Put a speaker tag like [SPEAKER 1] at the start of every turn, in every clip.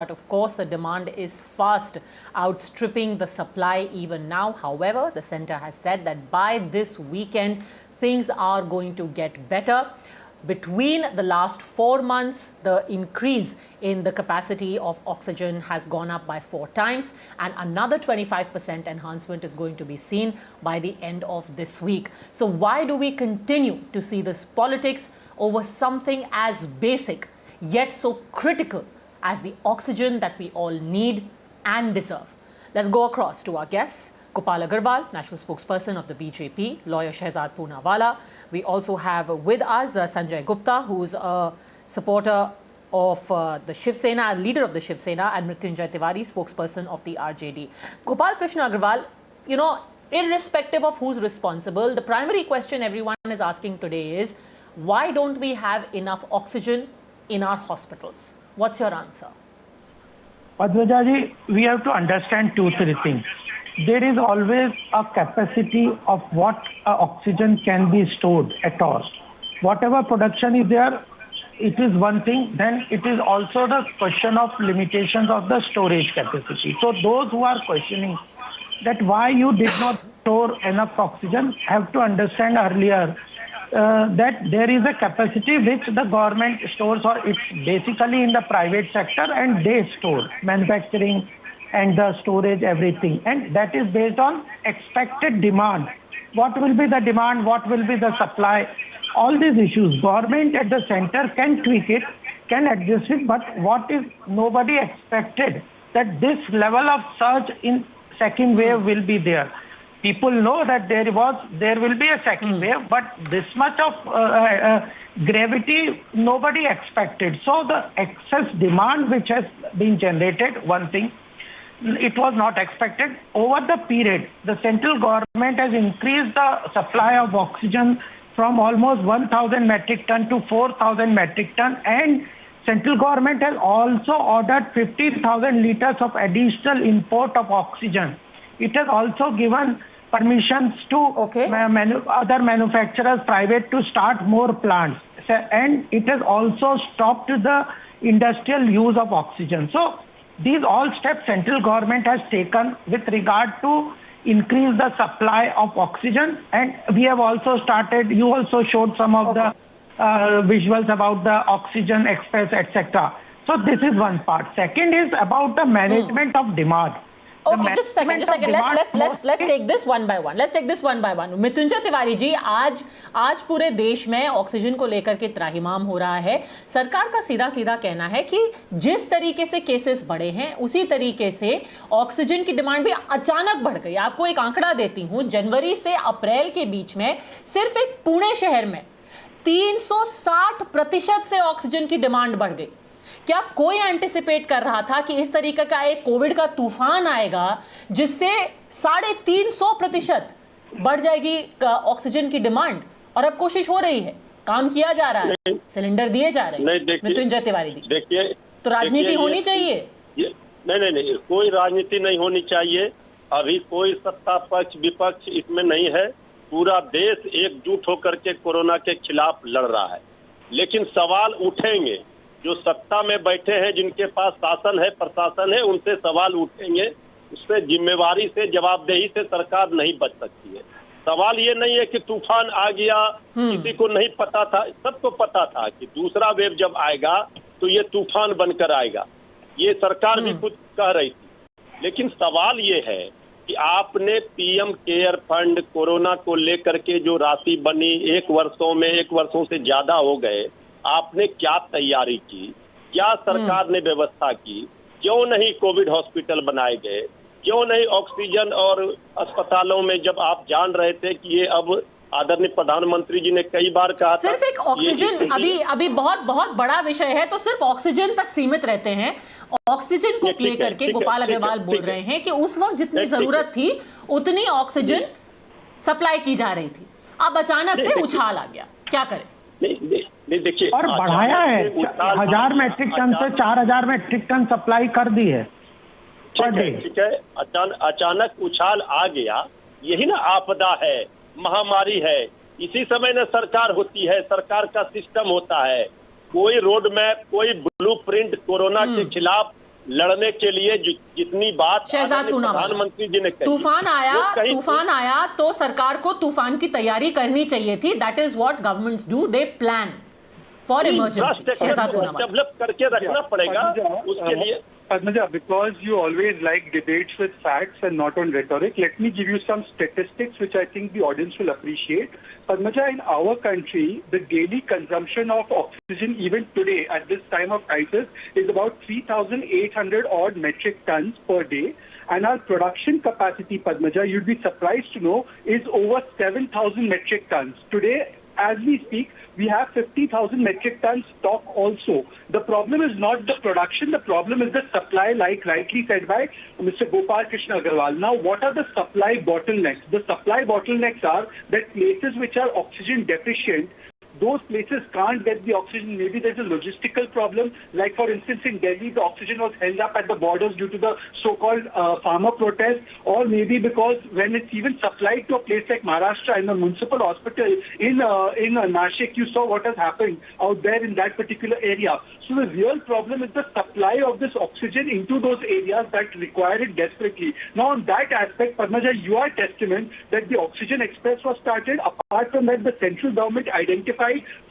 [SPEAKER 1] But of course, the demand is fast outstripping the supply even now. However, the center has said that by this weekend, things are going to get better. Between the last 4 months, the increase in the capacity of oxygen has gone up by 4 times, and another 25% enhancement is going to be seen by the end of this week. So why do we continue to see this politics over something as basic yet so critical as the oxygen that we all need and deserve? Let's go across to our guests. Gopal Agarwal, national spokesperson of the BJP, lawyer Shehzad Poonawala. We also have with us Sanjay Gupta, who's a supporter of the Shiv Sena, leader of the Shiv Sena, and Mrityunjay Tiwari, spokesperson of the RJD. Gopal Krishna Agarwal, irrespective of who's responsible, the primary question everyone is asking today is, why don't we have enough oxygen in our hospitals? What's your answer?
[SPEAKER 2] Padmajaji, we have to understand 2-3 things. There is always a capacity of what oxygen can be stored at all. Whatever production is there, it is one thing. Then it is also the question of limitations of the storage capacity. So those who are questioning that why you did not store enough oxygen have to understand earlier that there is a capacity which the government stores, or it's basically in the private sector, and they store manufacturing and the storage, everything, and that is based on expected demand. What will be the demand, what will be the supply, all these issues government at the center can tweak it, can adjust it, but what is nobody expected that this level of surge in second wave will be there. People know that there will be a second wave, but this much of gravity nobody expected. So the excess demand which has been generated, one thing, it was not expected. Over the period, the central government has increased the supply of oxygen from almost 1,000 metric ton to 4,000 metric ton, and central government has also ordered 50,000 liters of additional import of oxygen. It has also given permissions to other manufacturers, private, to start more plants. And it has also stopped the industrial use of oxygen. So these all steps central government has taken with regard to increase the supply of oxygen. And we have also started, you also showed some of the visuals about the oxygen express, etc. So this is one part. Second is about the management of demand.
[SPEAKER 1] Okay, just a second. Let's take this one by one. Mrityunjay Tiwari ji, आज पूरे देश में oxygen को लेकर के त्राहिमाम हो रहा है. सरकार का सीधा कहना है कि जिस तरीके से केसेस बढ़े हैं उसी तरीके से ऑक्सीजन की डिमांड भी अचानक बढ़ गई. आपको एक आंकड़ा देती हूं, जनवरी से अप्रैल के बीच में सिर्फ एक पुणे शहर में 360% से ऑक्सीजन की डिमांड बढ़ गई. क्या कोई एंटिसिपेट कर रहा था कि इस तरीके का एक कोविड का तूफान आएगा जिससे 350% बढ़ जाएगी ऑक्सीजन की डिमांड? और अब कोशिश हो रही है, काम किया जा रहा है, सिलेंडर दिए जा रहे हैं. मृत्युंजय तिवारी जी, देखिए, तो राजनीति होनी चाहिए.
[SPEAKER 3] नहीं, कोई राजनीति नहीं होनी चाहिए. अभी कोई सत्ता पक्ष विपक्ष इसमें नहीं है. पूरा देश एकजुट होकर के कोरोना के खिलाफ लड़ रहा है. लेकिन सवाल उठेंगे, जो सत्ता में बैठे हैं, जिनके पास शासन है, प्रशासन है, उनसे सवाल उठेंगे. उससे जिम्मेवारी से, जवाबदेही से सरकार नहीं बच सकती है. सवाल ये नहीं है कि तूफान आ गया, किसी को नहीं पता था. सबको पता था कि दूसरा वेव जब आएगा तो ये तूफान बनकर आएगा. ये सरकार भी खुद कह रही थी. लेकिन सवाल ये है कि आपने पीएम केयर फंड कोरोना को लेकर के जो राशि बनी, 1 वर्षों से ज्यादा हो गए, आपने क्या तैयारी की, क्या सरकार ने व्यवस्था की, क्यों नहीं कोविड हॉस्पिटल बनाए गए, क्यों नहीं ऑक्सीजन और अस्पतालों में, जब आप जान रहे थे कि ये अब आदरणीय प्रधानमंत्री जी ने कई बार कहा था
[SPEAKER 1] सिर्फ एक ऑक्सीजन, अभी बहुत बड़ा विषय है, तो सिर्फ ऑक्सीजन तक सीमित रहते हैं. ऑक्सीजन को लेकर के गोपाल अग्रवाल बोल रहे हैं कि उस वक्त जितनी जरूरत थी उतनी ऑक्सीजन सप्लाई की जा रही थी, अब अचानक से उछाल आ गया. क्या करें?
[SPEAKER 3] नहीं, देखिए,
[SPEAKER 2] और बढ़ाया है, 1000 मेट्रिक टन से 4000 मेट्रिक टन सप्लाई कर दी है.
[SPEAKER 3] ठीक है. अचानक उछाल आ गया, यही ना आपदा है, महामारी है. इसी समय ना सरकार होती है, सरकार का सिस्टम होता है. कोई रोड मैप, कोई ब्लूप्रिंट कोरोना के खिलाफ लड़ने के लिए जितनी बात प्रधानमंत्री जी ने कही,
[SPEAKER 1] तूफान आया तो सरकार को तूफान की तैयारी करनी चाहिए थी। That is what governments do, they plan for emergency.
[SPEAKER 3] Develop करके रखना पड़ेगा उसके लिए।
[SPEAKER 4] Padmaja, because you always like debates with facts and not on rhetoric, let me give you some statistics which I think the audience will appreciate. Padmaja, in our country, the daily consumption of oxygen even today at this time of crisis is about 3,800 odd metric tons per day. And our production capacity, Padmaja, you'd be surprised to know, is over 7,000 metric tons. Today, as we speak, we have 50,000 metric tons stock also. The problem is not the production, the problem is the supply, like rightly said by Mr. Gopal Krishna Agarwal. Now, what are the supply bottlenecks? The supply bottlenecks are that places which are oxygen deficient, those places can't get the oxygen. Maybe there's a logistical problem. Like for instance, in Delhi, the oxygen was held up at the borders due to the so-called farmer protest, or maybe because when it's even supplied to a place like Maharashtra in the municipal hospital in Nasik, you saw what has happened out there in that particular area. So the real problem is the supply of this oxygen into those areas that require it desperately. Now, on that aspect, Padmaja, you are testament that the Oxygen Express was started. Apart from that, the central government identified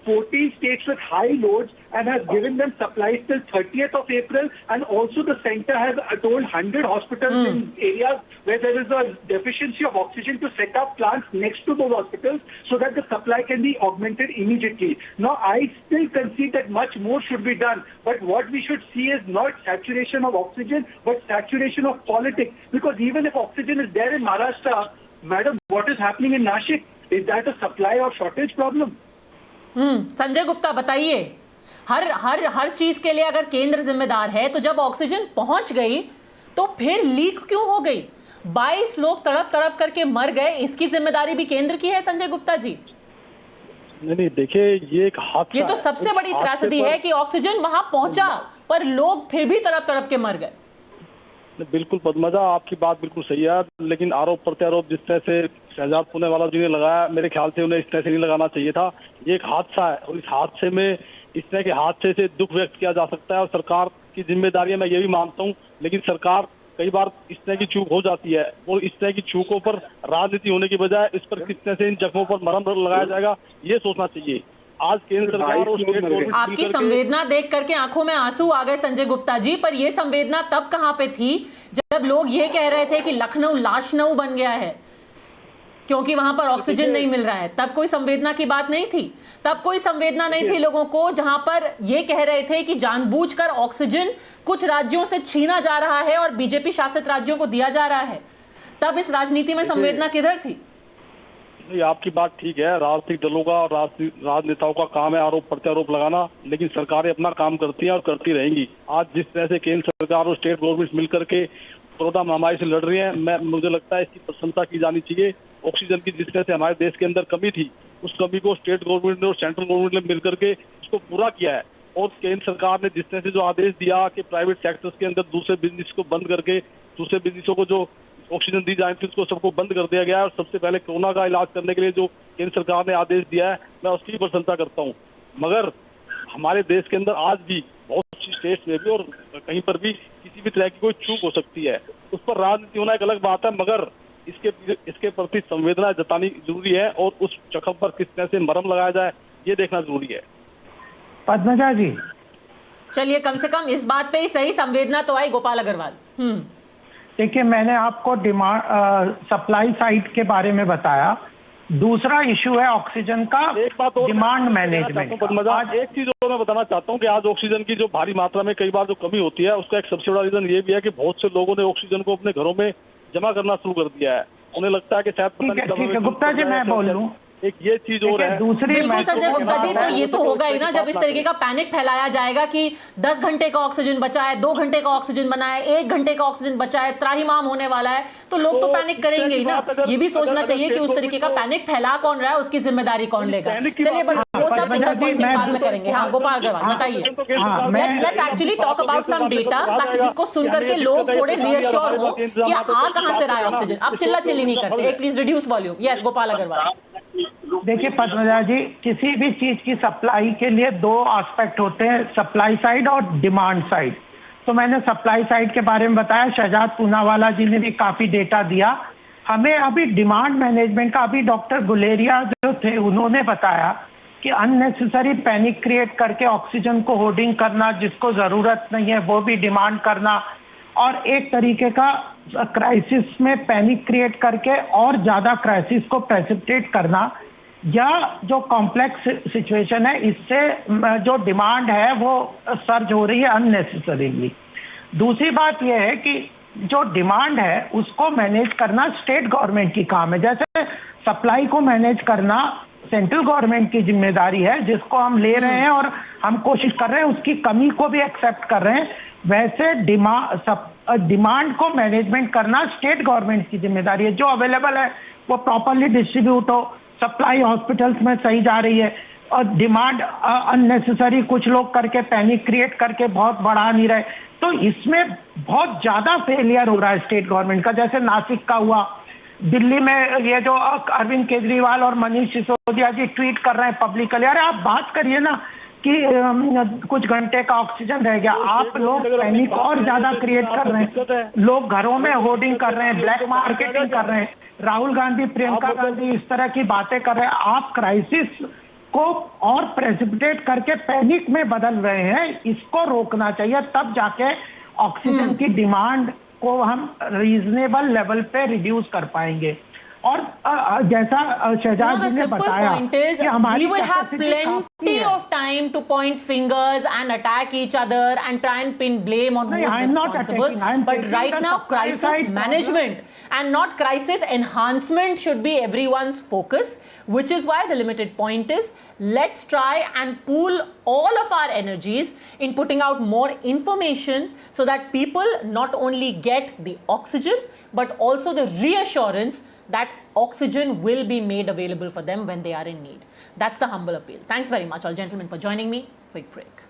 [SPEAKER 4] 14 states with high loads and has given them supplies till 30th of April. And also the center has told 100 hospitals in areas where there is a deficiency of oxygen to set up plants next to those hospitals so that the supply can be augmented immediately. Now, I still concede that much more should be done. But what we should see is not saturation of oxygen, but saturation of politics. Because even if oxygen is there in Maharashtra, madam, what is happening in Nasik? Is that a supply or shortage problem?
[SPEAKER 1] Sanjay Gupta बताइए, हर चीज के लिए अगर केंद्र जिम्मेदार है तो जब ऑक्सीजन पहुंच गई तो फिर लीक क्यों हो गई? 22 लोग तड़प करके मर गए, इसकी जिम्मेदारी भी केंद्र की है संजय गुप्ता जी?
[SPEAKER 5] नहीं, देखिए ये एक हादसा,
[SPEAKER 1] ये तो सबसे बड़ी त्रासदी है कि ऑक्सीजन वहां पहुंचा पर लोग फिर भी तड़प के मर गए।
[SPEAKER 5] बिल्कुल पद्मजा, आपकी बात बिल्कुल सही है, लेकिन आरोप प्रत्यारोप जिस तरह से शहजाद पुणेवाला जी ने लगाया, मेरे ख्याल से उन्हें इस तरह से नहीं लगाना चाहिए था। ये एक हादसा है और इस हादसे में, इस तरह के हादसे से दुख व्यक्त किया जा सकता है और सरकार की जिम्मेदारी है, मैं ये भी मानता हूँ। लेकिन सरकार कई बार इस तरह की चूक हो जाती है और इस तरह की चूकों पर राजनीति होने की बजाय इस पर किस तरह से इन जख्मों पर मरहम लगाया जाएगा, ये सोचना चाहिए। आज केंद्र सरकार और स्टेट गवर्नमेंट
[SPEAKER 1] आपकी संवेदना देख करके आंखों में आंसू आ गए संजय गुप्ता जी, पर यह संवेदना तब कहां पे थी जब लोग ये कह रहे थे कि लखनऊ लाशनऊ बन गया है क्योंकि वहां पर ऑक्सीजन नहीं मिल रहा है। तब कोई संवेदना की बात नहीं थी, तब कोई संवेदना नहीं थी लोगों को, जहां पर ये कह रहे थे कि जानबूझकर ऑक्सीजन कुछ राज्यों से छीना जा रहा है और बीजेपी शासित राज्यों को दिया जा रहा है। तब इस राजनीति में संवेदना किधर थी?
[SPEAKER 5] नहीं, आपकी बात ठीक है, राजनीतिक दलों का और राजनेताओं का काम है आरोप प्रत्यारोप लगाना, लेकिन सरकारें अपना काम करती हैं और करती रहेंगी। आज जिस तरह से केंद्र सरकार और स्टेट गवर्नमेंट मिलकर के कोरोना महामारी से लड़ रही है, मुझे लगता है इसकी प्रशंसा की जानी चाहिए। ऑक्सीजन की जिस तरह से हमारे देश के अंदर कमी थी, उस कमी को स्टेट गवर्नमेंट ने और सेंट्रल गवर्नमेंट ने मिलकर के इसको पूरा किया है। और केंद्र सरकार ने जिस तरह से जो आदेश दिया कि प्राइवेट सेक्टर्स के अंदर दूसरे बिजनेस को बंद करके दूसरे बिजनेसों को जो ऑक्सीजन दी जाए थी उसको सबको बंद कर दिया गया है और सबसे पहले कोरोना का इलाज करने के लिए जो केंद्र सरकार ने आदेश दिया है, मैं उसकी प्रशंसा करता हूँ। मगर हमारे देश के अंदर आज भी बहुत सी स्टेट्स में भी और कहीं पर भी किसी भी तरह की कोई चूक हो सकती है, उस पर राजनीति होना एक अलग बात है, मगर इसके प्रति संवेदना जतानी जरूरी है और उस जख्म पर किस तरह से मरहम लगाया जाए ये देखना जरूरी है।
[SPEAKER 2] पद्मजा जी,
[SPEAKER 1] चलिए कम से कम इस बात पे ही सही संवेदना तो आई। गोपाल अग्रवाल,
[SPEAKER 2] देखिए मैंने आपको डिमांड सप्लाई साइड के बारे में बताया, दूसरा इशू है ऑक्सीजन का डिमांड मैनेजमेंट।
[SPEAKER 5] आज एक चीज और मैं बताना चाहता हूँ कि आज ऑक्सीजन की जो भारी मात्रा में कई बार जो कमी होती है, उसका एक सबसे बड़ा रीजन ये भी है कि बहुत से लोगों ने ऑक्सीजन को अपने घरों में जमा करना शुरू कर दिया है। उन्हें लगता है कि शायद
[SPEAKER 2] ठीक है गुप्ता जी, मैं बोल लूँ
[SPEAKER 5] एक ये चीज और है।
[SPEAKER 1] दूसरी संजय गुप्ता जी, तो ये तो होगा ही ना जब इस तरीके का पैनिक फैलाया जाएगा कि 10 घंटे का ऑक्सीजन बचा है, 2 घंटे का ऑक्सीजन बना है, 1 घंटे का ऑक्सीजन बचा है, त्राहिमाम होने वाला है, तो लोग तो पैनिक करेंगे ही ना। ये भी सोचना चाहिए कि उस तरीके का पैनिक फैला कौन रहा है, उसकी जिम्मेदारी कौन लेगा। चलिए वो सब फिंगर पॉइंटिंग बाद में करेंगे। हाँ गोपाल अग्रवाल बताइए, let's actually talk about some data ताकि जिसको सुनकर के लोग थोड़े रियश्योर हो कि आ कहां से रहा है ऑक्सीजन। अब चिल्ला चिल्ली नहीं करते, please reduce volume. Yes Gopal Agarwal.
[SPEAKER 2] देखिए पद्मजा जी, किसी भी चीज की सप्लाई के लिए 2 एस्पेक्ट होते हैं, सप्लाई साइड और डिमांड साइड। तो मैंने सप्लाई साइड के बारे में बताया, शहजाद पूनावाला जी ने भी काफी डेटा दिया। हमें अभी डिमांड मैनेजमेंट का, अभी डॉक्टर गुलेरिया जो थे उन्होंने बताया कि अननेसेसरी पैनिक क्रिएट करके ऑक्सीजन को होर्डिंग करना, जिसको जरूरत नहीं है वो भी डिमांड करना, और एक तरीके का क्राइसिस में पैनिक क्रिएट करके और ज्यादा क्राइसिस को प्रेसिपिटेट करना, या जो कॉम्प्लेक्स सिचुएशन है इससे जो डिमांड है वो सर्ज हो रही है अननेसेसरीली। दूसरी बात यह है कि जो डिमांड है उसको मैनेज करना स्टेट गवर्नमेंट की काम है। जैसे सप्लाई को मैनेज करना सेंट्रल गवर्नमेंट की जिम्मेदारी है, जिसको हम ले रहे हैं और हम कोशिश कर रहे हैं, उसकी कमी को भी एक्सेप्ट कर रहे हैं। वैसे डिमांड को मैनेजमेंट करना स्टेट गवर्नमेंट की जिम्मेदारी है। जो अवेलेबल है वो प्रॉपरली डिस्ट्रीब्यूट हो, सप्लाई हॉस्पिटल्स में सही जा रही है, और डिमांड अननेसेसरी कुछ लोग करके पैनिक क्रिएट करके बहुत बढ़ा नहीं रहे, तो इसमें बहुत ज्यादा फेलियर हो रहा है स्टेट गवर्नमेंट का। जैसे नासिक का हुआ, दिल्ली में ये जो अरविंद केजरीवाल और मनीष सिसोदिया जी ट्वीट कर रहे हैं पब्लिकली, अरे आप बात करिए ना कि कुछ घंटे का ऑक्सीजन रह गया, आप लोग पैनिक और ज्यादा क्रिएट कर रहे हैं, लोग घरों में होर्डिंग कर रहे हैं, ब्लैक मार्केटिंग कर रहे हैं, राहुल गांधी प्रियंका गांधी इस तरह की बातें कर रहे हैं, आप क्राइसिस को और प्रेसिपिटेट करके पैनिक में बदल रहे हैं। इसको रोकना चाहिए, तब जाके ऑक्सीजन की डिमांड को हम रीजनेबल लेवल पे रिड्यूस कर पाएंगे। और जैसा शहजाद जी ने बताया कि हमारी
[SPEAKER 1] we will have plenty of time to point fingers and attack each other and try and pin blame on who is responsible. But right now, crisis management and not crisis enhancement should be everyone's focus, which is why the limited point is, let's try and pool all of our energies in putting out more information so that people not only get the oxygen, but also the reassurance that oxygen will be made available for them when they are in need. That's the humble appeal. Thanks very much, all gentlemen, for joining me. Quick break.